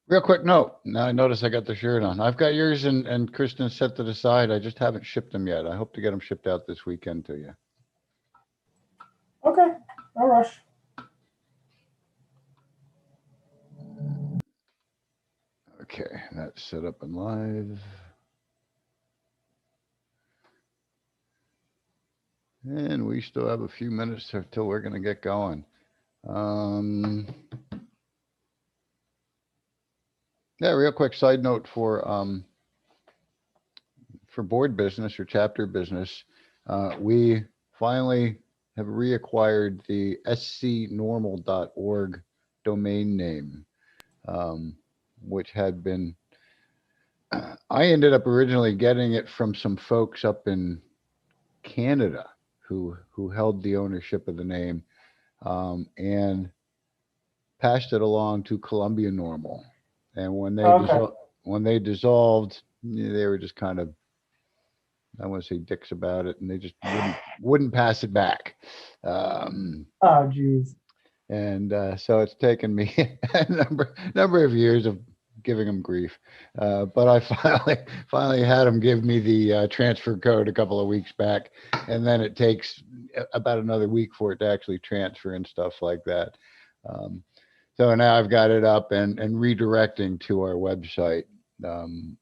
Real quick note. Now I notice I got the shirt on. I've got yours and Kristen set to the side. I just haven't shipped them yet. I hope to get them shipped out this weekend to you. Okay, no rush. Okay, that's set up and live. And we still have a few minutes till we're going to get going. Um, yeah, real quick side note for board business or chapter business, we finally have reacquired the scnormal.org domain name, um, which had been. I ended up originally getting it from some folks up in Canada who held the ownership of the name, and passed it along to Columbia Normal. And Okay. when they dissolved, they were just kind of, I want to say, dicks about it, and they just wouldn't pass it back. Um, Oh, geez. and so it's taken me a number of years of giving them grief, but I finally had them give me the transfer code a couple of weeks back, and then it takes about another week for it to actually transfer and stuff like that. Um, so now I've got it up and redirecting to our website. Um,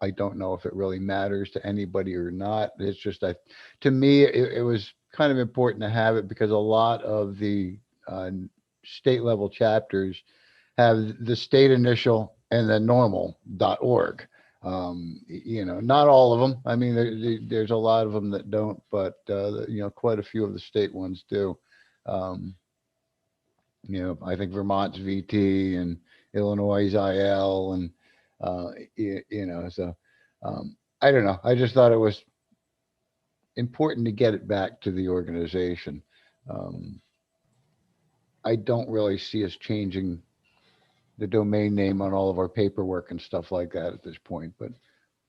I don't know if it really matters to anybody or not. It's just that to me, it was kind of important to have it because a lot of the uh, state level chapters have the state initial and then normal.org. Not all of them. I mean, there's a lot of them that don't, but quite a few of the state ones do. Um, I think Vermont's VT and Illinois' IL, and so I don't know. I just thought it was important to get it back to the organization. Um, I don't really see us changing the domain name on all of our paperwork and stuff like that at this point. But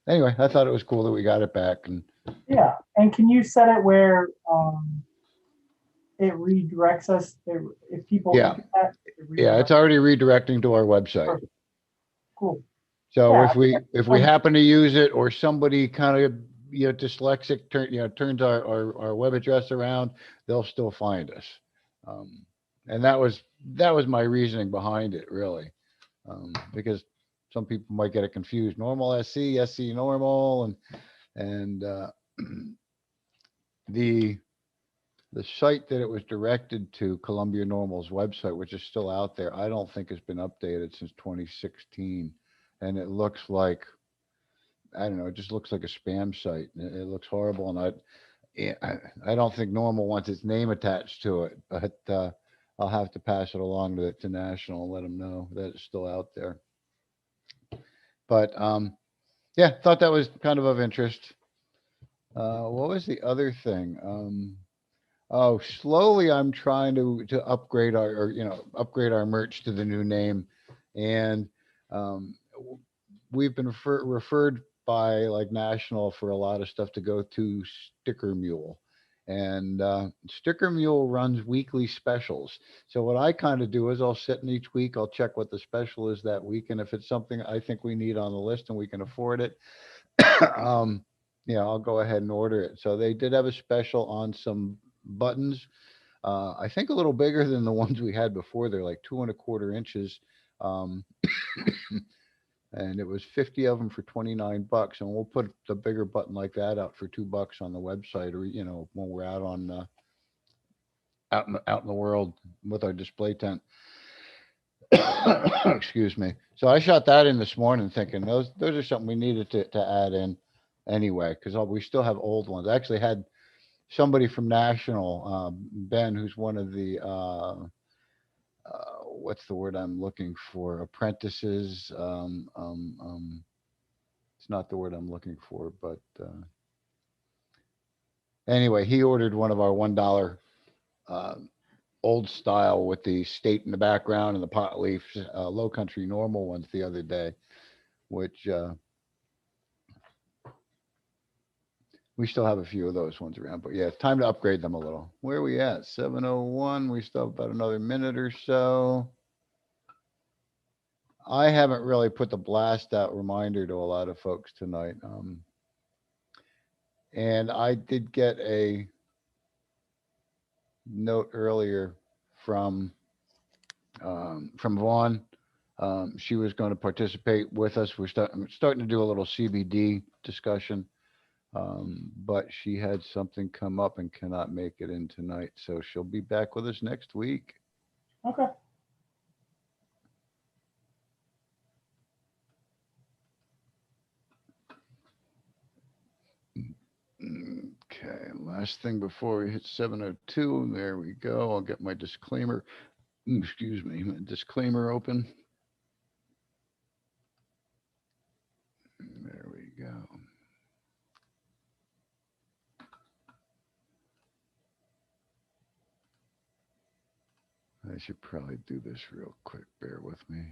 anyway, I thought it was cool that we got it back. And Yeah. And can you set it where it redirects us? If people yeah, enter that, it yeah, it's redirects. already redirecting to our website. Perfect. Cool. So Yeah. if we Um, happen to use it, or somebody kind of dyslexic turns our web address around, they'll still find us. Um, and that was my reasoning behind it, really, because some people might get it confused. Normal SC normal, and the the site that it was directed to, Columbia Normal's website, which is still out there, I don't think has been updated since 2016, and it looks like, I don't know, it just looks like a spam site. It looks horrible, and I don't think Normal wants its name attached to it, but I'll have to pass it along to National and let them know that it's still out there. But yeah, thought that was kind of interest. What was the other thing? Oh, slowly I'm trying to upgrade upgrade our merch to the new name, and um, we've been referred by like National for a lot of stuff to go to Sticker Mule. And Sticker Mule runs weekly specials. So what I kind of do is I'll sit in each week, I'll check what the special is that week, and if it's something I think we need on the list and we can afford it, um, I'll go ahead and order it. So they did have a special on some buttons. I think a little bigger than the ones we had before. They're like 2¼ inches. Um, and it was 50 of them for $29. And we'll put the bigger button like that out for $2 on the website, or, when we're out out in the world with our display tent. Excuse me. So I shot that in this morning, thinking those are something we needed to add in anyway, because we still have old ones. I actually had somebody from National, Ben, who's one of the what's the word I'm looking for? Apprentices. It's not the word I'm looking for, but anyway, he ordered one of our $1 uh, old style with the state in the background and the pot leaf low country normal ones the other day, which we still have a few of those ones around. But yeah, it's time to upgrade them a little. Where are we at? 7:01. We still have about another minute or so. I haven't really put the blast out reminder to a lot of folks tonight. And I did get a note earlier from from Vaughn. She was going to participate with us. Starting to do a little CBD discussion, but she had something come up and cannot make it in tonight. So she'll be back with us next week. Okay. Okay, last thing before we hit 7:02. There we go. I'll get my disclaimer. Excuse me, my disclaimer open. There we go. I should probably do this real quick. Bear with me.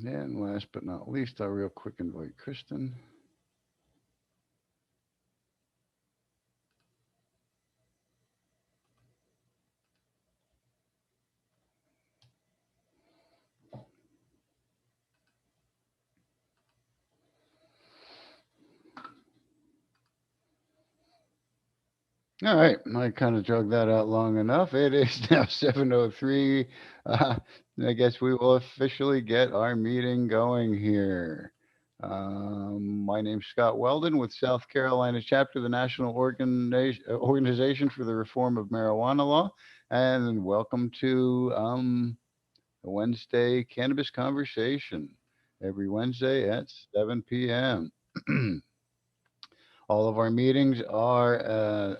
And last but not least, I'll real quick invite Kristen. All right, I kind of drug that out long enough. It is now 7:03. Uh, I guess we will officially get our meeting going here. My name's Scott Weldon with South Carolina Chapter of the National Organization for the Reform of Marijuana Law, and welcome to the Wednesday Cannabis Conversation every Wednesday at 7 p.m. All of our meetings are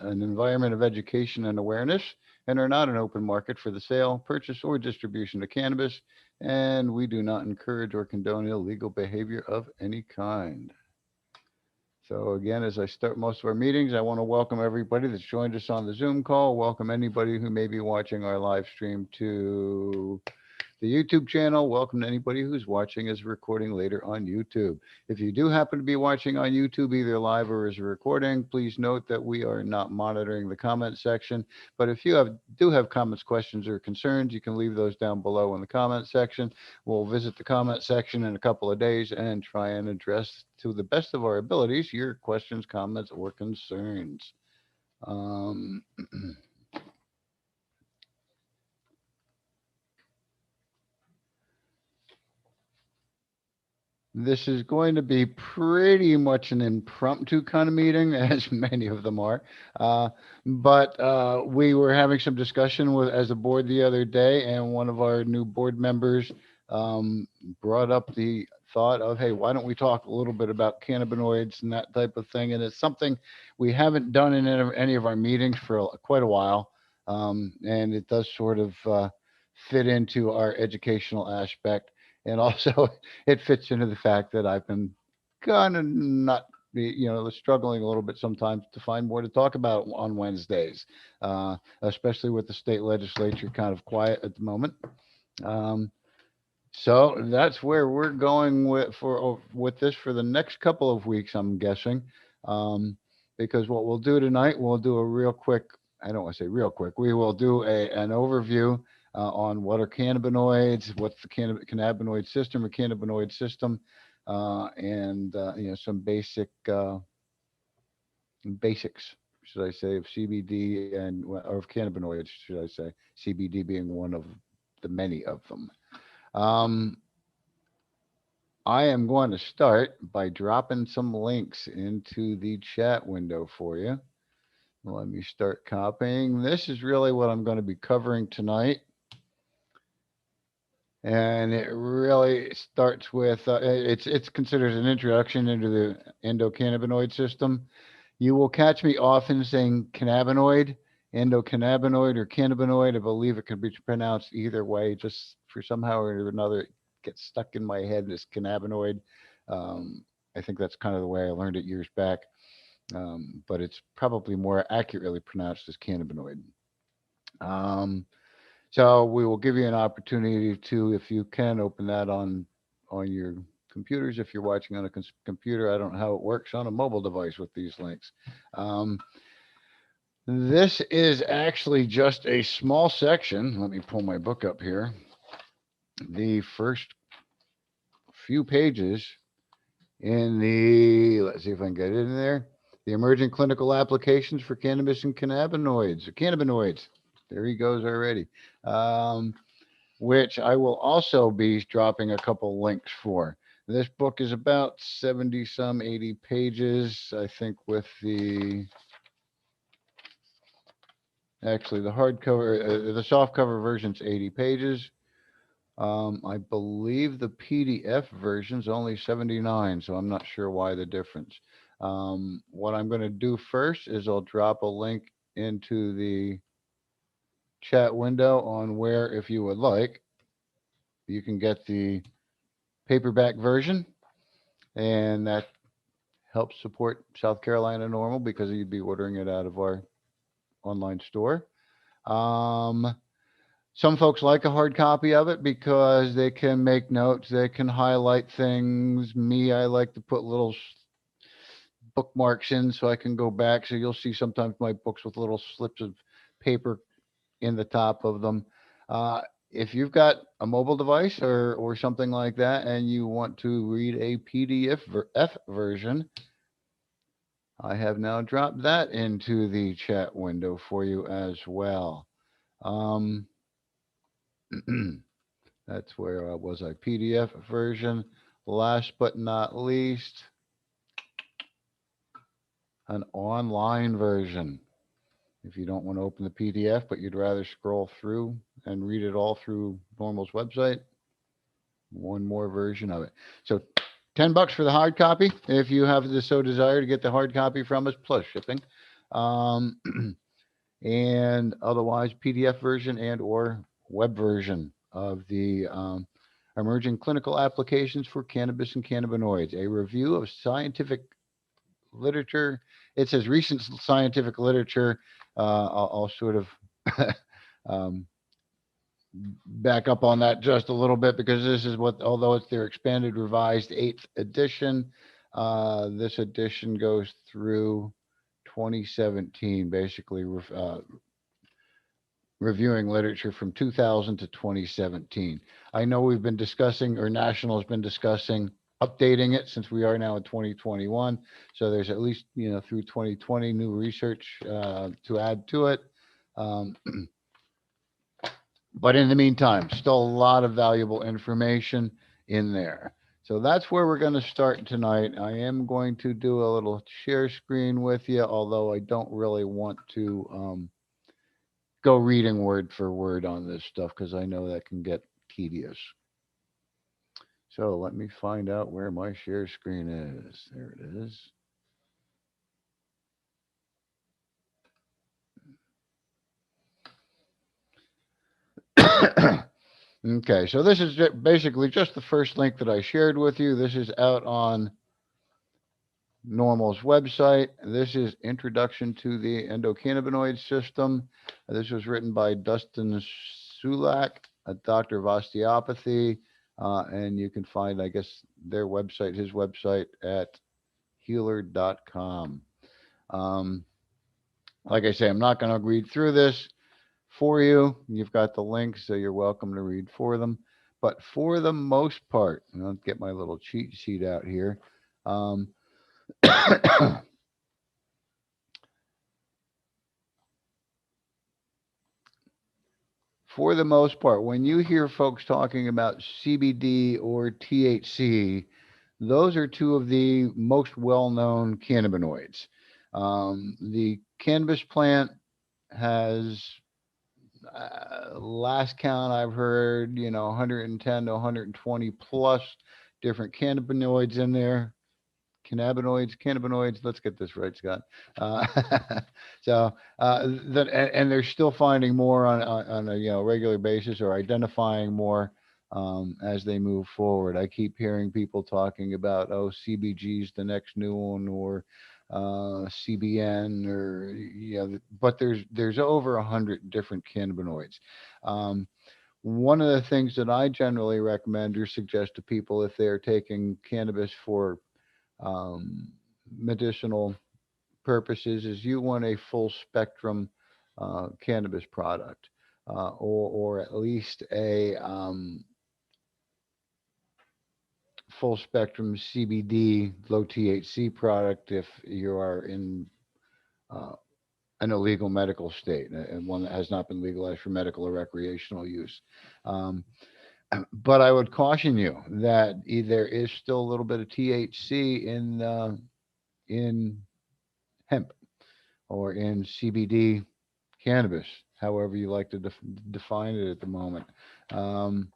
an environment of education and awareness and are not an open market for the sale, purchase, or distribution of cannabis. And we do not encourage or condone illegal behavior of any kind. So, again, as I start most of our meetings, I want to welcome everybody that's joined us on the Zoom call. Welcome anybody who may be watching our live stream to the YouTube channel. Welcome to anybody who's watching as a recording later on YouTube. If you do happen to be watching on YouTube, either live or as a recording, please note that we are not monitoring the comment section. But if you do have comments, questions, or concerns, you can leave those down below in the comment section. We'll visit the comment section in a couple of days and try and address to the best of our abilities your questions, comments, or concerns. Um, This is going to be pretty much an impromptu kind of meeting, as many of them are. But we were having some discussion with as a board the other day, and one of our new board members um, brought up the thought of, hey, why don't we talk a little bit about cannabinoids and that type of thing? And it's something we haven't done in any of our meetings for quite a while, and it does sort of fit into our educational aspect. And also, it fits into the fact that I've been kind of not struggling a little bit sometimes to find more to talk about on Wednesdays, especially with the state legislature kind of quiet at the moment. Um, so that's where we're going with this for the next couple of weeks, I'm guessing. Um, because what we'll do tonight, we'll do a real quick, I don't want to say real quick, we will do an overview on what are cannabinoids, what's the cannabinoid system or cannabinoid system, and some basics, should I say, of CBD or of cannabinoids, should I say, CBD being one of the many of them. Um, I am going to start by dropping some links into the chat window for you. Let me start copying. This is really what I'm going to be covering tonight. and it really starts with it's considered an introduction into the endocannabinoid system. You will catch me often saying cannabinoid, endocannabinoid, or cannabinoid. I believe it can be pronounced either way. Just for somehow or another, it gets stuck in my head as cannabinoid. Um, I think that's kind of the way I learned it years back, but it's probably more accurately pronounced as cannabinoid. Um, so we will give you an opportunity to, if you can, open that on your computers. If you're watching on a computer, I don't know how it works on a mobile device with these links. Um, this is actually just a small section. Let me pull my book up here. The first few pages in the, let's see if I can get it in there. The emerging clinical applications for cannabis and cannabinoids, or cannabinoids. There he goes already. Um, which I will also be dropping a couple links for. This book is about 70 some 80 pages, I think, with actually the hardcover, the softcover version's 80 pages. I believe the PDF version's only 79, so I'm not sure why the difference. What I'm going to do first is I'll drop a link into the chat window on where, if you would like, you can get the paperback version, and that helps support South Carolina Normal because you'd be ordering it out of our online store. Um, some folks like a hard copy of it because they can make notes, they can highlight things. Me, I like to put little bookmarks in so I can go back. So you'll see sometimes my books with little slips of paper in the top of them. Uh, if you've got a mobile device or something like that and you want to read a PDF version, I have now dropped that into the chat window for you as well. Um, that's where was I? PDF version. Last but not least, an online version. If you don't want to open the PDF, but you'd rather scroll through and read it all through Normal's website, one more version of it. So $10 for the hard copy if you have the so desire to get the hard copy from us plus shipping. Um, and otherwise PDF version and or web version of the emerging clinical applications for cannabis and cannabinoids, a review of scientific literature. It says recent scientific literature. I'll sort of um, back up on that just a little bit because this is what, although it's their expanded revised 8th edition, this edition goes through 2017, basically reviewing literature from 2000 to 2017. I know we've been discussing, or National has been discussing, updating it since we are now in 2021. So there's at least, through 2020 new research to add to it. Um, but in the meantime, still a lot of valuable information in there. So that's where we're going to start tonight. I am going to do a little share screen with you, although I don't really want to go reading word for word on this stuff because I know that can get tedious. So let me find out where my share screen is. There it is. Okay, so this is basically just the first link that I shared with you. This is out on Normal's website. This is Introduction to the Endocannabinoid System. This was written by Dustin Sulak, a doctor of osteopathy, and you can find, I guess, their website, his website at healer.com. Like I say, I'm not going to read through this for you. You've got the links, so you're welcome to read for them. But for the most part, I'll get my little cheat sheet out here. For the most part, when you hear folks talking about CBD or THC, those are two of the most well-known cannabinoids. The cannabis plant has Last count I've heard, 110 to 120 plus different cannabinoids in there. Cannabinoids. Let's get this right, Scott. Uh, so and they're still finding more on a regular basis, or identifying more as they move forward. I keep hearing people talking about, oh, CBG's the next new one, or CBN, or but there's over 100 different cannabinoids. Um, One of the things that I generally recommend or suggest to people if they're taking cannabis for um, medicinal purposes is you want a full spectrum cannabis product, or at least a full spectrum CBD low THC product if you are in uh, an illegal medical state, and one that has not been legalized for medical or recreational use. Um, but I would caution you that there is still a little bit of THC in hemp, or in CBD cannabis, however you like to define it at the moment. Um,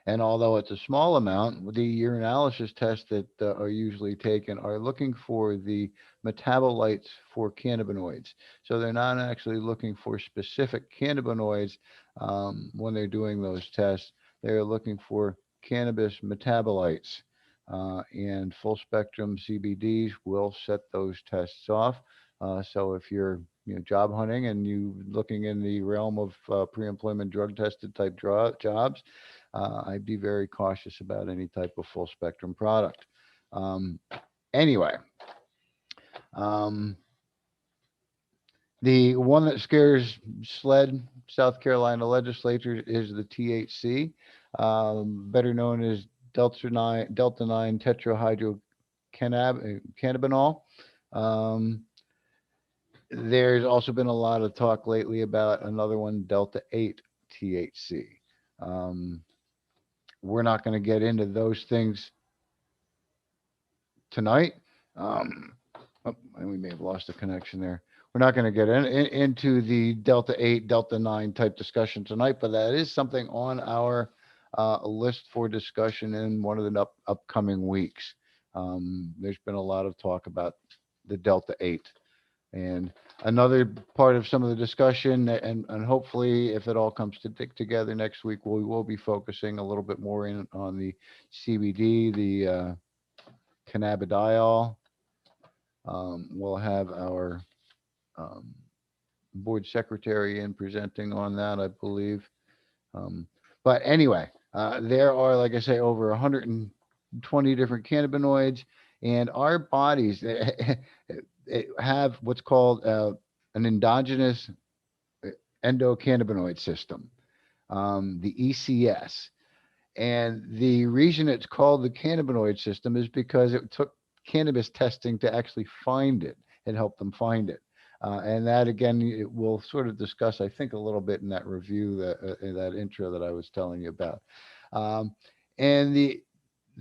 and although it's a small amount, the urinalysis tests that are usually taken are looking for the metabolites for cannabinoids. So they're not actually looking for specific cannabinoids when they're doing those tests. They're looking for cannabis metabolites. And full spectrum CBDs will set those tests off. So if you're job hunting and you looking in the realm of pre-employment drug tested type jobs, I'd be very cautious about any type of full spectrum product. Um, anyway, um, the one that scares SLED, South Carolina legislature, is the THC, better known as Delta 9 tetrahydrocannabinol. Um, there's also been a lot of talk lately about another one, Delta 8 THC. Um, we're not going to get into those things tonight. Um, and we may have lost a connection there. We're not going to get into the Delta 8, Delta 9 type discussion tonight, but that is something on our list for discussion in one of the upcoming weeks. There's been a lot of talk about the Delta 8. And another part of some of the discussion, and hopefully, if it all comes together next week, we will be focusing a little bit more in on the CBD, the cannabidiol. We'll have our um, board secretary in presenting on that, I believe. Um, but anyway, there are, like I say, over 120 different cannabinoids, and our bodies have what's called an endogenous endocannabinoid system, the ECS. And the reason it's called the cannabinoid system is because it took cannabis testing to actually find it and help them find it. And that again, we'll sort of discuss, I think, a little bit in that review, that intro that I was telling you about. Um, and the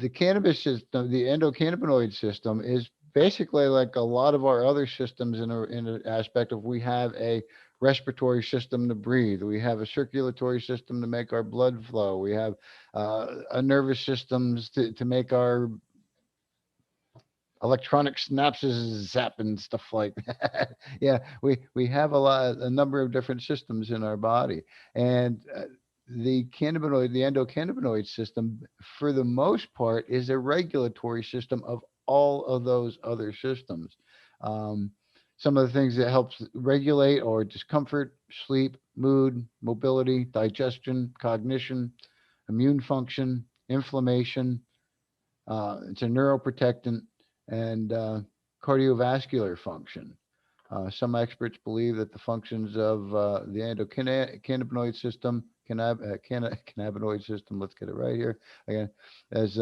cannabis system, the endocannabinoid system, is basically like a lot of our other systems in an aspect of we have a respiratory system to breathe, we have a circulatory system to make our blood flow, we have a nervous systems to make our electronic synapses zap and stuff like that. Yeah, we have a number of different systems in our body, and the endocannabinoid system, for the most part, is a regulatory system of all of those other systems. Um, some of the things that helps regulate are discomfort, sleep, mood, mobility, digestion, cognition, immune function, inflammation. It's a neuroprotectant and cardiovascular function. Some experts believe that the functions of the endocannabinoid system, cannabinoid system, let's get it right here again, as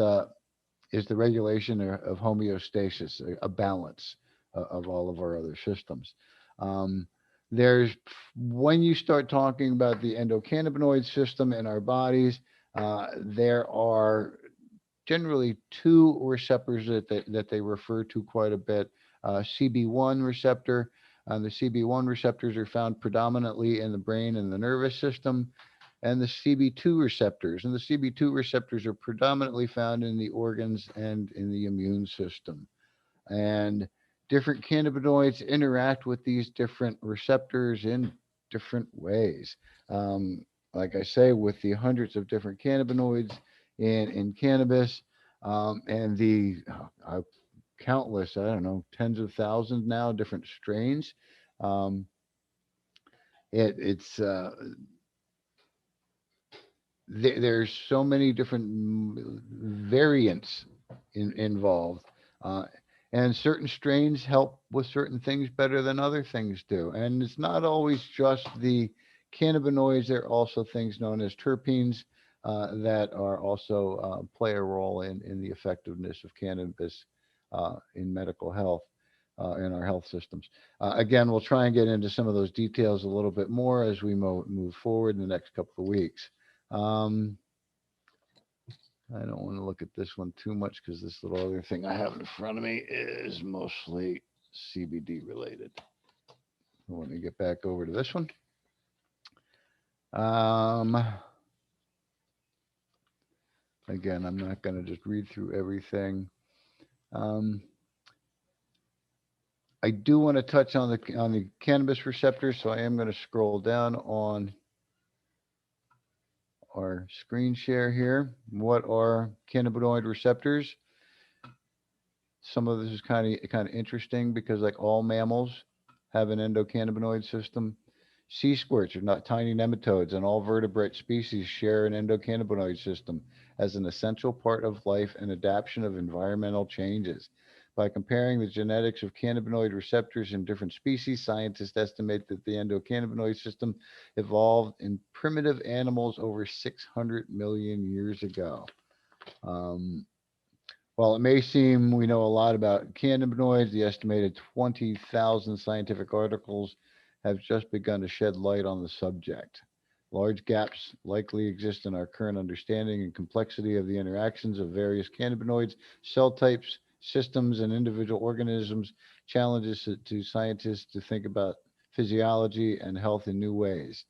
is the regulation of homeostasis, a balance of all of our other systems. Um, there's when you start talking about the endocannabinoid system in our bodies, there are generally two receptors that they refer to quite a bit. CB1 receptor, The CB1 receptors are found predominantly in the brain and the nervous system, and the CB2 receptors. And the CB2 receptors are predominantly found in the organs and in the immune system. And different cannabinoids interact with these different receptors in different ways. Um, like I say, with the hundreds of different cannabinoids in cannabis, and the countless, I don't know, tens of thousands now, different strains. Um, it's there's so many different variants involved, uh, and certain strains help with certain things better than other things do. And it's not always just the cannabinoids. There are also things known as terpenes that are also play a role in the effectiveness of cannabis in medical health. In our health systems. Again, we'll try and get into some of those details a little bit more as we move forward in the next couple of weeks. Um, I don't want to look at this one too much because this little other thing I have in front of me is mostly CBD related. Let me get back over to this one. Um, Again, I'm not going to just read through everything. Um, I do want to touch on the cannabis receptors, so I am going to scroll down on our screen share here. What are cannabinoid receptors? Some of this is kind of interesting because like all mammals have an endocannabinoid system. Sea squirts are not tiny nematodes, and all vertebrate species share an endocannabinoid system as an essential part of life and adaptation of environmental changes. By comparing the genetics of cannabinoid receptors in different species, scientists estimate that the endocannabinoid system evolved in primitive animals over 600 million years ago. Um, while it may seem we know a lot about cannabinoids, the estimated 20,000 scientific articles have just begun to shed light on the subject. Large gaps likely exist in our current understanding and complexity of the interactions of various cannabinoids, cell types, systems, and individual organisms, challenges to scientists to think about physiology and health in new ways.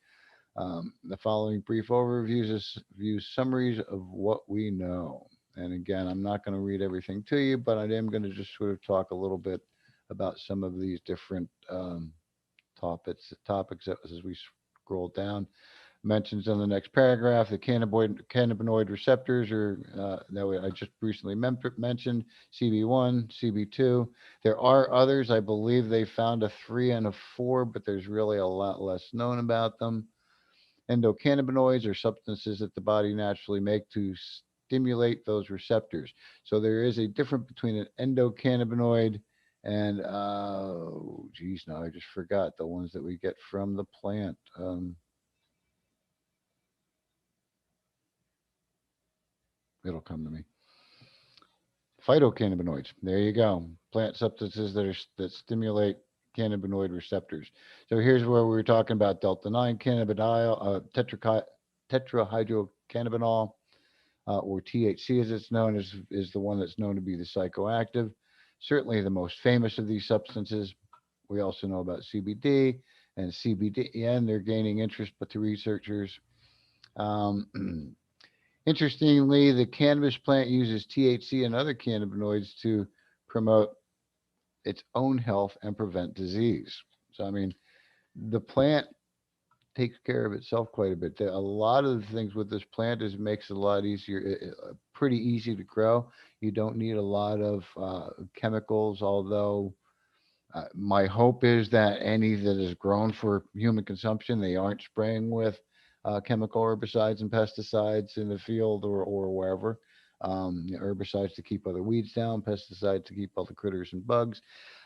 The following brief overviews view summaries of what we know. And again, I'm not going to read everything to you, but I am going to just sort of talk a little bit about some of these different topics as we scroll down. Mentions in the next paragraph, the cannabinoid receptors are that I just recently mentioned, CB1, CB2. There are others. I believe they found a 3 and a 4, but there's really a lot less known about them. Endocannabinoids are substances that the body naturally make to stimulate those receptors. So there is a difference between an endocannabinoid and geez, now I just forgot the ones that we get from the plant. It'll come to me. Phytocannabinoids. There you go. Plant substances that stimulate cannabinoid receptors. So here's where we were talking about delta 9 cannabidiol, tetrahydrocannabinol, or THC as it's known, is the one that's known to be the psychoactive. Certainly the most famous of these substances. We also know about CBD and CBDN. They're gaining interest, but to researchers. Um, Interestingly, the cannabis plant uses THC and other cannabinoids to promote its own health and prevent disease. So, I mean, the plant takes care of itself quite a bit. A lot of the things with this plant is it makes it a lot easier, pretty easy to grow. You don't need a lot of chemicals, although my hope is that any that is grown for human consumption, they aren't spraying with chemical herbicides and pesticides in the field or wherever. Herbicides to keep other weeds down, pesticides to keep other critters and bugs.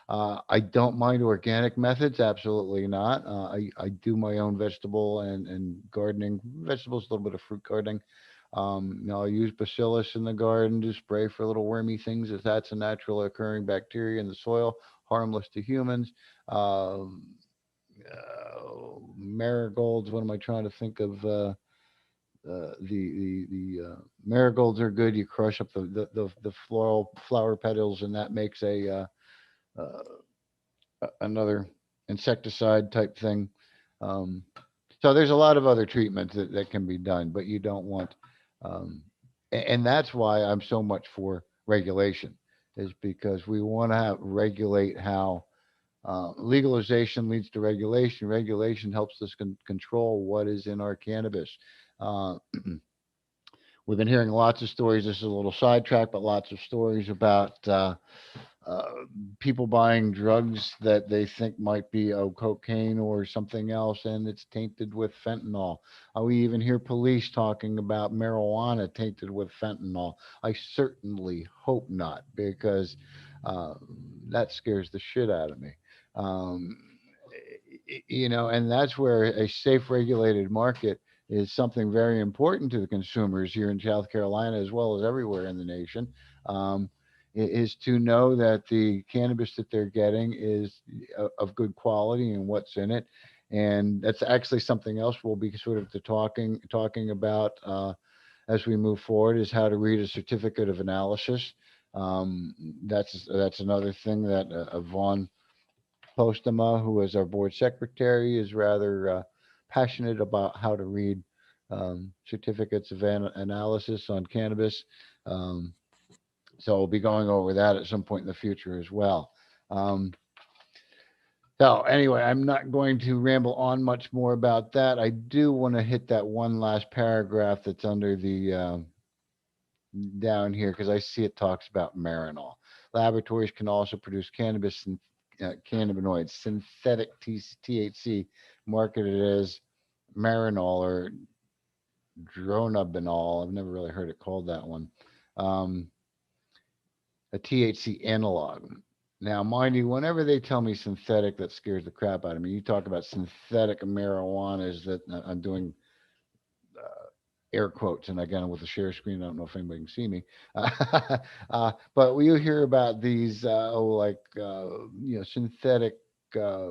I don't mind organic methods, absolutely not. I do my own vegetable and gardening, vegetables, a little bit of fruit gardening. I'll use bacillus in the garden to spray for little wormy things if that's a natural occurring bacteria in the soil, harmless to humans. Um, Marigolds, what am I trying to think of? The marigolds are good. You crush up the floral flower petals, and that makes a another. insecticide type thing. Um, so there's a lot of other treatments that can be done, but you don't want, um, and that's why I'm so much for regulation, is because we want to have regulate how legalization leads to regulation. Regulation helps us control what is in our cannabis. Uh, we've been hearing lots of stories. This is a little sidetrack, but lots of stories about uh, people buying drugs that they think might be cocaine or something else, and it's tainted with fentanyl. We even hear police talking about marijuana tainted with fentanyl. I certainly hope not, because uh, that scares the shit out of me. Um, and that's where a safe, regulated market is something very important to the consumers here in South Carolina as well as everywhere in the nation. Um, is to know that the cannabis that they're getting is of good quality and what's in it. And that's actually something else we'll be sort of talking about as we move forward, is how to read a certificate of analysis. That's another thing that Vaughn Postema, who is our board secretary, is rather passionate about how to read certificates of analysis on cannabis. Um, so we'll be going over that at some point in the future as well. Um, so anyway, I'm not going to ramble on much more about that. I do want to hit that one last paragraph that's under the down here, because I see it talks about marinol. Laboratories can also produce cannabis and cannabinoids, synthetic THC, marketed as marinol or dronabinol. I've never really heard it called that one. Um, a THC analog. Now, mind you, whenever they tell me synthetic, that scares the crap out of me. You talk about synthetic marijuanas that I'm doing air quotes, and again with the share screen, I don't know if anybody can see me. But we hear about these, synthetic uh,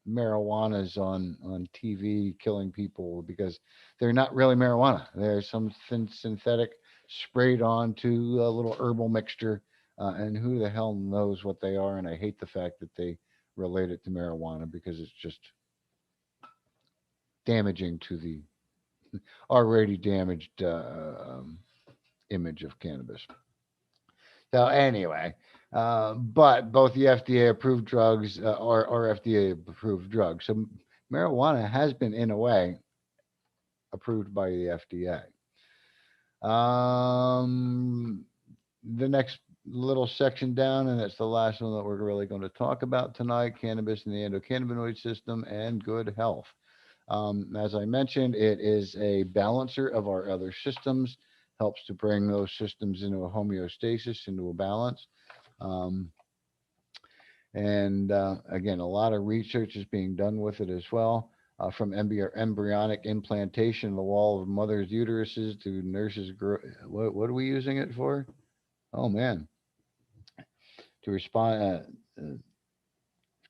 marijuanas on TV killing people because they're not really marijuana. They're some synthetic sprayed onto a little herbal mixture, and who the hell knows what they are? And I hate the fact that they relate it to marijuana because it's just damaging to the already damaged image of cannabis. So anyway, but both the FDA approved drugs are FDA approved drugs. So marijuana has been, in a way, approved by the FDA. The next little section down, and it's the last one that we're really going to talk about tonight: cannabis and the endocannabinoid system and good health. As I mentioned, it is a balancer of our other systems, helps to bring those systems into a homeostasis, into a balance. Um, and again, a lot of research is being done with it as well, from embryonic implantation in the wall of mothers' uteruses to nurses. What are we using it for? Oh man, to respond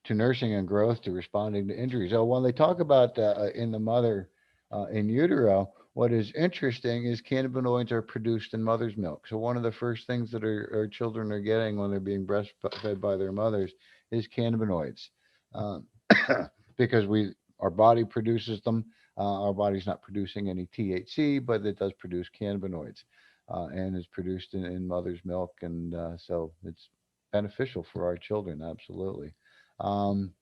to nursing and growth, to responding to injuries. Oh, when they talk about in the mother in utero, what is interesting is cannabinoids are produced in mother's milk. So one of the first things that our children are getting when they're being breastfed by their mothers is cannabinoids, um, because our body produces them. Our body's not producing any THC, but it does produce cannabinoids, and is produced in mother's milk, and so it's beneficial for our children. Absolutely. Um,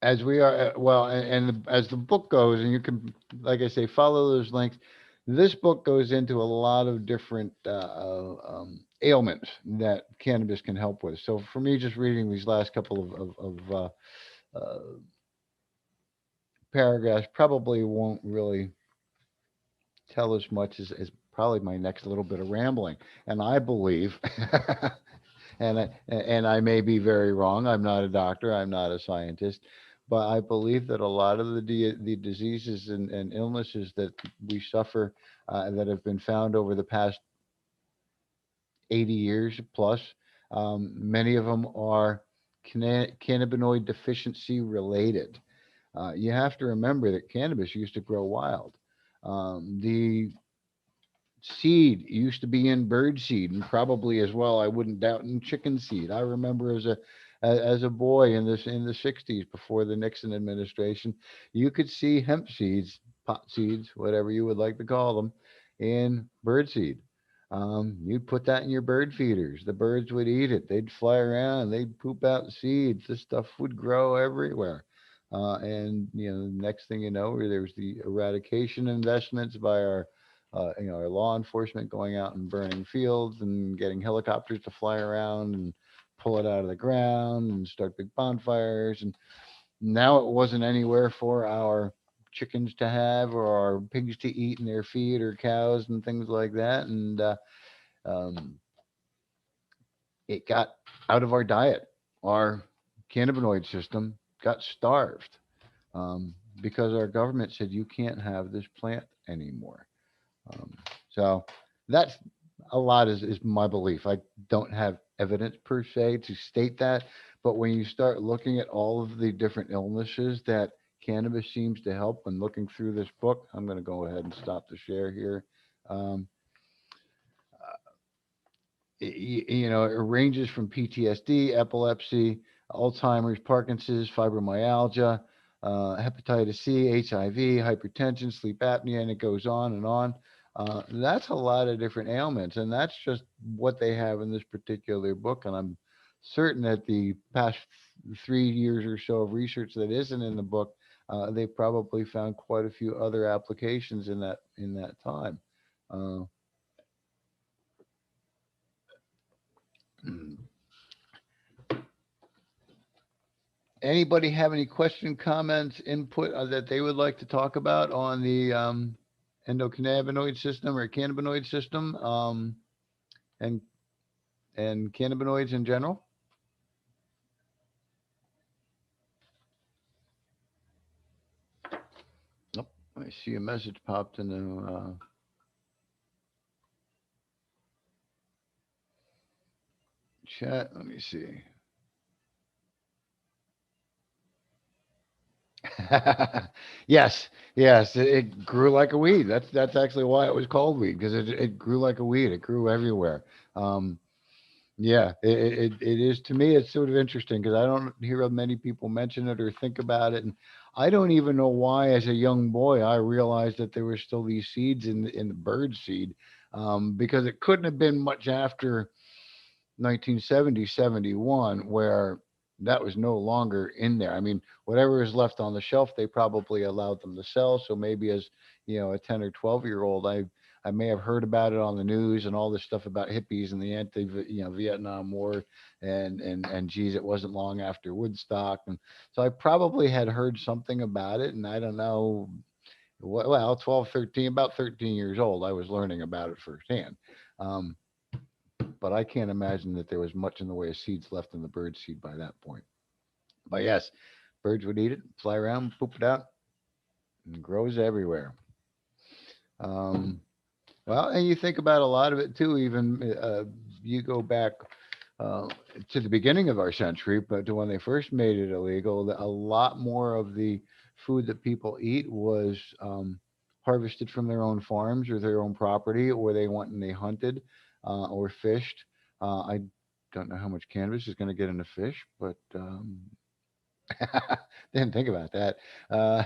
as we are, well, as the book goes, and you can, like I say, follow those links. This book goes into a lot of different ailments that cannabis can help with. So for me, just reading these last couple of paragraphs probably won't really tell as much as probably my next little bit of rambling. And I believe, and I may be very wrong. I'm not a doctor. I'm not a scientist, but I believe that a lot of the diseases and illnesses that we suffer, that have been found over the past 80 years plus, many of them are cannabinoid deficiency related. You have to remember that cannabis used to grow wild. The seed used to be in bird seed, and probably as well, I wouldn't doubt, in chicken seed. I remember as a boy in the 60s, before the Nixon administration, you could see hemp seeds, pot seeds, whatever you would like to call them, in bird seed. You'd put that in your bird feeders. The birds would eat it. They'd fly around. They'd poop out seeds. This stuff would grow everywhere. And next thing you know, there was the eradication investments by our law enforcement going out and burning fields and getting helicopters to fly around and pull it out of the ground and start big bonfires. And now it wasn't anywhere for our chickens to have or our pigs to eat in their feed or cows and things like that. And um, it got out of our diet. Our cannabinoid system got starved because our government said you can't have this plant anymore. Um, so that's a lot is my belief. I don't have evidence per se to state that, but when you start looking at all of the different illnesses that cannabis seems to help, when looking through this book, I'm going to go ahead and stop the share here. Um, it ranges from PTSD, epilepsy, Alzheimer's, Parkinson's, fibromyalgia, hepatitis C, HIV, hypertension, sleep apnea, and it goes on and on. That's a lot of different ailments, and that's just what they have in this particular book. And I'm certain that the past 3 years or so of research that isn't in the book, they probably found quite a few other applications in that time. Uh, Anybody have any question, comments, input that they would like to talk about on the endocannabinoid system or cannabinoid system, and cannabinoids in general? Nope. I see a message popped in the chat. Let me see. Yes, yes, it grew like a weed. That's actually why it was called weed, because it grew like a weed. It grew everywhere. Um, Yeah, it is to me. It's sort of interesting because I don't hear of many people mention it or think about it, and I don't even know why. As a young boy, I realized that there were still these seeds in the bird seed, because it couldn't have been much after 1970, 71, where that was no longer in there. I mean, whatever is left on the shelf, they probably allowed them to sell. So maybe as a 10 or 12-year old, I may have heard about it on the news and all this stuff about hippies and the anti Vietnam War, and geez, it wasn't long after Woodstock, and so I probably had heard something about it, and I don't know. Well, 12, 13, about 13 years old, I was learning about it firsthand. Um, but I can't imagine that there was much in the way of seeds left in the bird seed by that point. But yes, birds would eat it, fly around, poop it out, and grows everywhere. Um, well, and you think about a lot of it too. Even you go back uh, to the beginning of our century, but to when they first made it illegal, a lot more of the food that people eat was harvested from their own farms or their own property, or they went and they hunted or fished. I don't know how much cannabis is going to get into fish, but didn't think about that. Uh,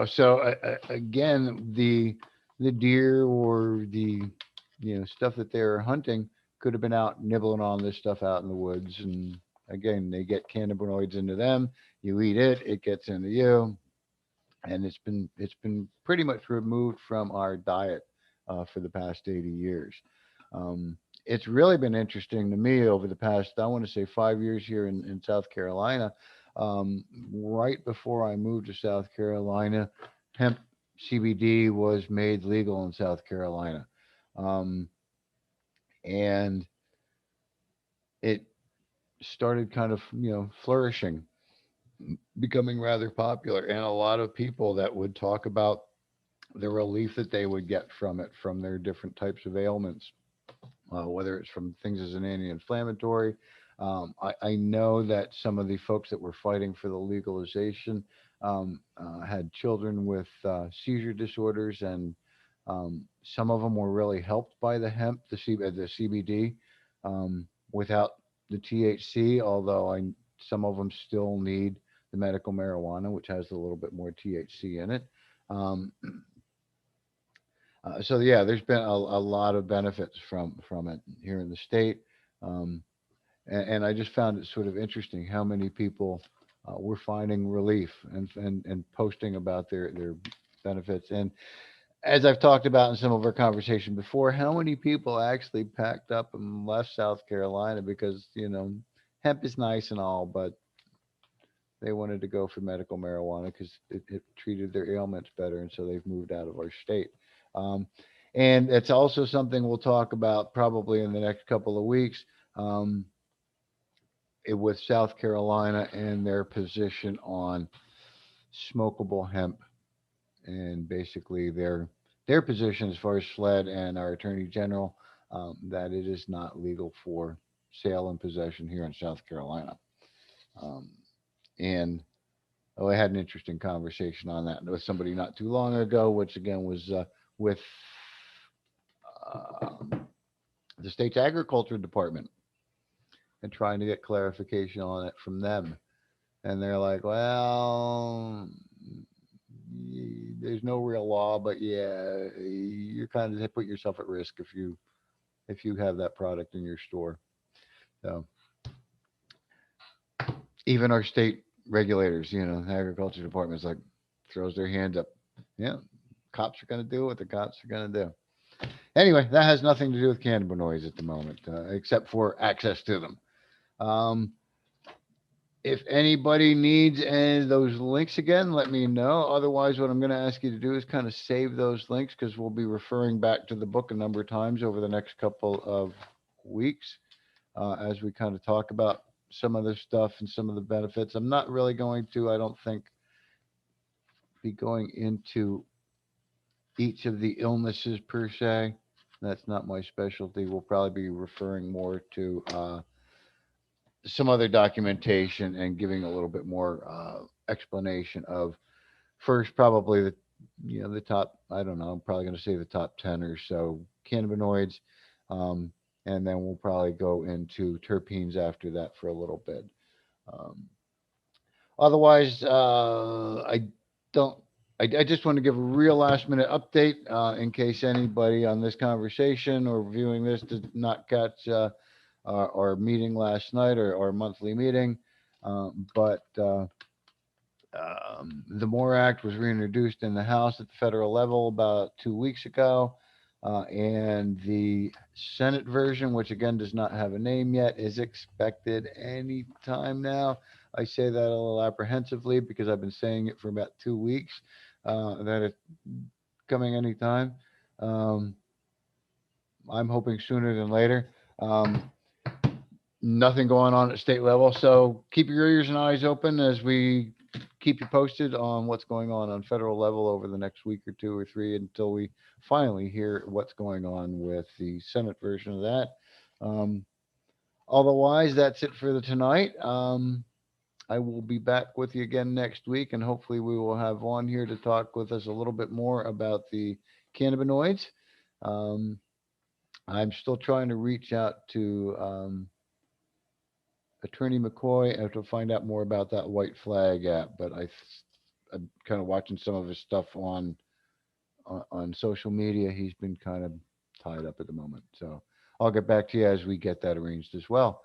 so again, the deer or the stuff that they're hunting could have been out nibbling on this stuff out in the woods, and again, they get cannabinoids into them. You eat it, it gets into you, and it's been pretty much removed from our diet for the past 80 years. It's really been interesting to me over the past, I want to say, 5 years here in South Carolina. Right before I moved to South Carolina, hemp CBD was made legal in South Carolina. Um, and it started kind of, flourishing, becoming rather popular. And a lot of people that would talk about the relief that they would get from it, from their different types of ailments, whether it's from things as an anti-inflammatory. I know that some of the folks that were fighting for the legalization had children with seizure disorders, and Some of them were really helped by the hemp, the CBD, without the THC. Although some of them still need the medical marijuana, which has a little bit more THC in it. Um, so yeah, there's been a lot of benefits from it here in the state, um, and I just found it sort of interesting how many people were finding relief and posting about their benefits. And as I've talked about in some of our conversation before, how many people actually packed up and left South Carolina because hemp is nice and all, but they wanted to go for medical marijuana because it treated their ailments better, and so they've moved out of our state. Um, and it's also something we'll talk about probably in the next couple of weeks, um, with South Carolina and their position on smokable hemp, and basically their position as far as SLED and our Attorney General, that it is not legal for sale and possession here in South Carolina. Um, and Oh, I had an interesting conversation on that with somebody not too long ago, which again was with um, the state's agriculture department, and trying to get clarification on it from them. And they're like, well, there's no real law, but yeah, you're kind of put yourself at risk if you have that product in your store. So even our state regulators, the agriculture department is like throws their hand up. Yeah, cops are going to do what the cops are going to do. Anyway, that has nothing to do with cannabinoids at the moment, except for access to them. Um, if anybody needs any of those links again, let me know. Otherwise, what I'm going to ask you to do is kind of save those links because we'll be referring back to the book a number of times over the next couple of weeks as we kind of talk about some of this stuff and some of the benefits. I'm not really going to, I don't think, be going into each of the illnesses per se. That's not my specialty. We'll probably be referring more to some other documentation and giving a little bit more explanation of first probably the top. I don't know. I'm probably going to say the top 10 or so cannabinoids, um, and then we'll probably go into terpenes after that for a little bit. Um, Otherwise, I don't. I just want to give a real last minute update in case anybody on this conversation or viewing this did not catch our meeting last night or our monthly meeting. But the MORE Act was reintroduced in the House at the federal level about 2 weeks ago. And the Senate version, which again does not have a name yet, is expected any time now. I say that a little apprehensively because I've been saying it for about 2 weeks, that it's coming anytime. Um, I'm hoping sooner than later. Um, Nothing going on at state level. So keep your ears and eyes open as we keep you posted on what's going on federal level over the next week or two or three until we finally hear what's going on with the Senate version of that. Um, Otherwise, that's it for the tonight. I will be back with you again next week, and hopefully, we will have on here to talk with us a little bit more about the cannabinoids. Um, I'm still trying to reach out to Attorney McCoy to find out more about that White Flag app, but I'm kind of watching some of his stuff on social media. He's been kind of tied up at the moment, so I'll get back to you as we get that arranged as well.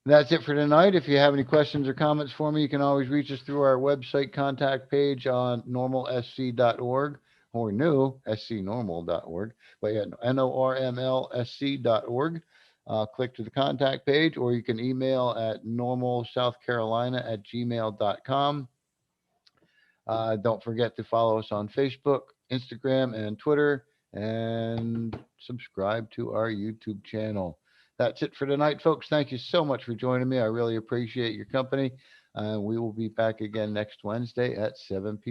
That's it for tonight. If you have any questions or comments for me, you can always reach us through our website contact page on normalsc.org or new scnormal.org. But yeah, normlsc.org. Click to the contact page, or you can email at normalsouthcarolina@gmail.com. Don't forget to follow us on Facebook, Instagram, and Twitter, and subscribe to our YouTube channel. That's it for tonight, folks. Thank you so much for joining me. I really appreciate your company. We will be back again next Wednesday at 7 p.m.